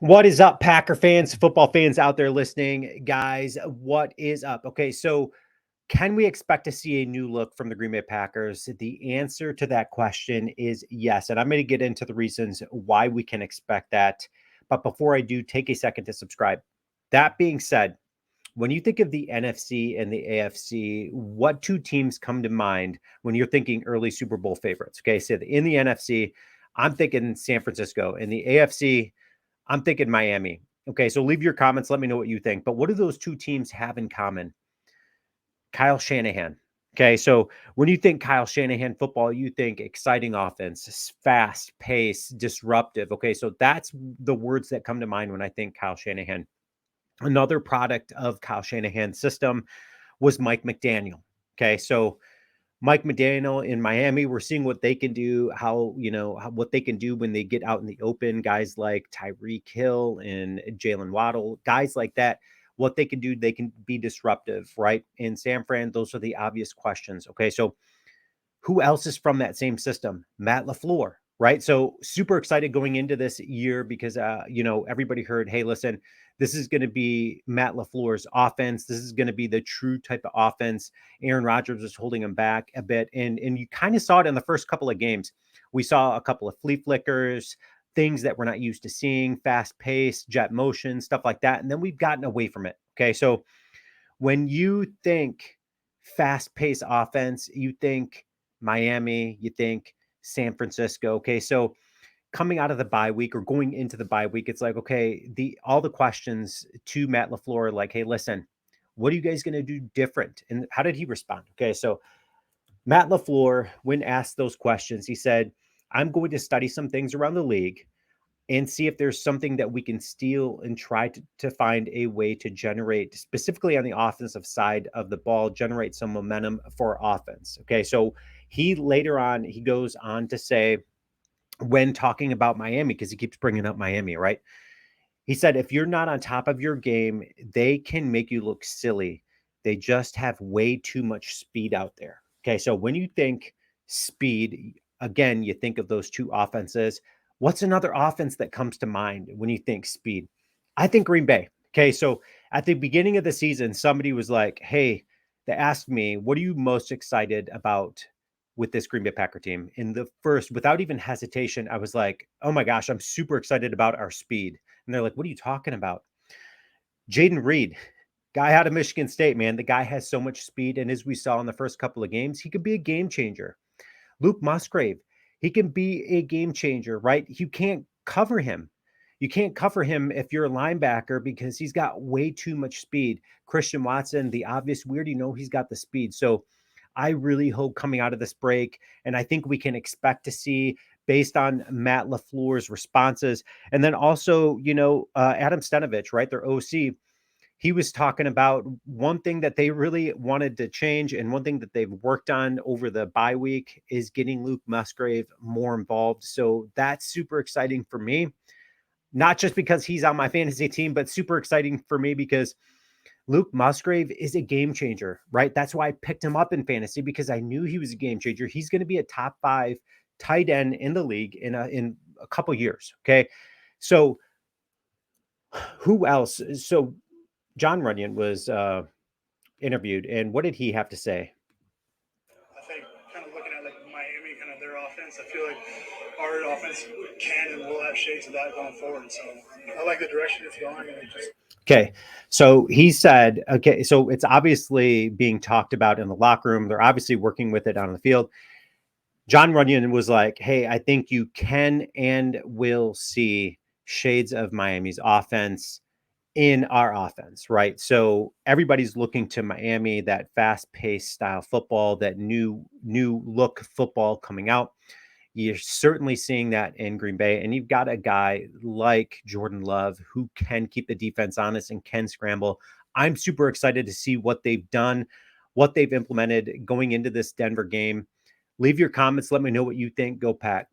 What is up, Packer fans, football fans out there listening? Guys, what is up? Okay, so can we expect to see a new look from the Green Bay Packers? The answer to that question is yes. And I'm going to get into the reasons why we can expect that. But before I do, take a second to subscribe. That being said, when you think of the NFC and the AFC, what two teams come to mind when you're thinking early Super Bowl favorites? Okay, so in the NFC, I'm thinking San Francisco. In the AFC, I'm thinking Miami. Okay, so leave your comments. Let me know what you think. But what do those two teams have in common? Kyle Shanahan. Okay, so when you think Kyle Shanahan football, you think exciting offense, fast pace, disruptive. Okay, so that's the words that come to mind when I think Kyle Shanahan. Another product of Kyle Shanahan's system was Mike McDaniel. Okay, so Mike McDaniel in Miami, we're seeing what they can do, what they can do when they get out in the open. Guys like Tyreek Hill and Jalen Waddle, guys like that, what they can do, they can be disruptive, right? In San Fran, those are the obvious questions. Okay, so who else is from that same system? Matt LaFleur, right? So super excited going into this year because everybody heard, hey, listen, this is going to be Matt LaFleur's offense. This is going to be the true type of offense. Aaron Rodgers was holding him back a bit, and you kind of saw it in the first couple of games. We saw a couple of flea flickers, things that we're not used to seeing, fast pace, jet motion, stuff like that, and then we've gotten away from it. Okay, so when you think fast paced offense, you think Miami, you think San Francisco. Okay. So coming out of the bye week or going into the bye week, it's like, okay, all the questions to Matt LaFleur, like, hey, listen, what are you guys going to do different? And how did he respond? Okay. So Matt LaFleur, when asked those questions, he said, I'm going to study some things around the league and see if there's something that we can steal and try to find a way to generate, specifically on the offensive side of the ball, generate some momentum for offense. Okay. So he later on, he goes on to say, when talking about Miami, because he keeps bringing up Miami, right? He said, if you're not on top of your game, they can make you look silly. They just have way too much speed out there. Okay. So when you think speed, again, you think of those two offenses. What's another offense that comes to mind when you think speed? I think Green Bay. Okay. So at the beginning of the season, somebody was like, hey, they asked me, what are you most excited about with this Green Bay Packer team? In the first, without even hesitation, I was like, oh my gosh, I'm super excited about our speed. And they're like, what are you talking about? Jaden Reed, guy out of Michigan State, man. The guy has so much speed. And as we saw in the first couple of games, he could be a game changer. Luke Musgrave, he can be a game changer, right? You can't cover him. You can't cover him if you're a linebacker because he's got way too much speed. Christian Watson, the obvious, we already know he's got the speed. So I really hope coming out of this break, and I think we can expect to see based on Matt LaFleur's responses. And then also, Adam Stenovich, right? Their OC, he was talking about one thing that they really wanted to change and one thing that they've worked on over the bye week is getting Luke Musgrave more involved. So that's super exciting for me, not just because he's on my fantasy team, but super exciting for me because Luke Musgrave is a game changer, right? That's why I picked him up in fantasy because I knew he was a game changer. He's going to be a top 5 tight end in the league in a couple years. Okay. So who else? So John Runyon was interviewed, and what did he have to say? I think kind of looking at like Miami, kind of their offense, I feel like our offense can and will have shades of that going forward. So I like the direction it's going, and it just Okay. So he said, okay, so it's obviously being talked about in the locker room. They're obviously working with it on the field. John Runyon was like, hey, I think you can and will see shades of Miami's offense in our offense, right? So everybody's looking to Miami, that fast-paced style football, that new look football coming out. You're certainly seeing that in Green Bay. And you've got a guy like Jordan Love who can keep the defense honest and can scramble. I'm super excited to see what they've done, what they've implemented going into this Denver game. Leave your comments. Let me know what you think. Go Pack.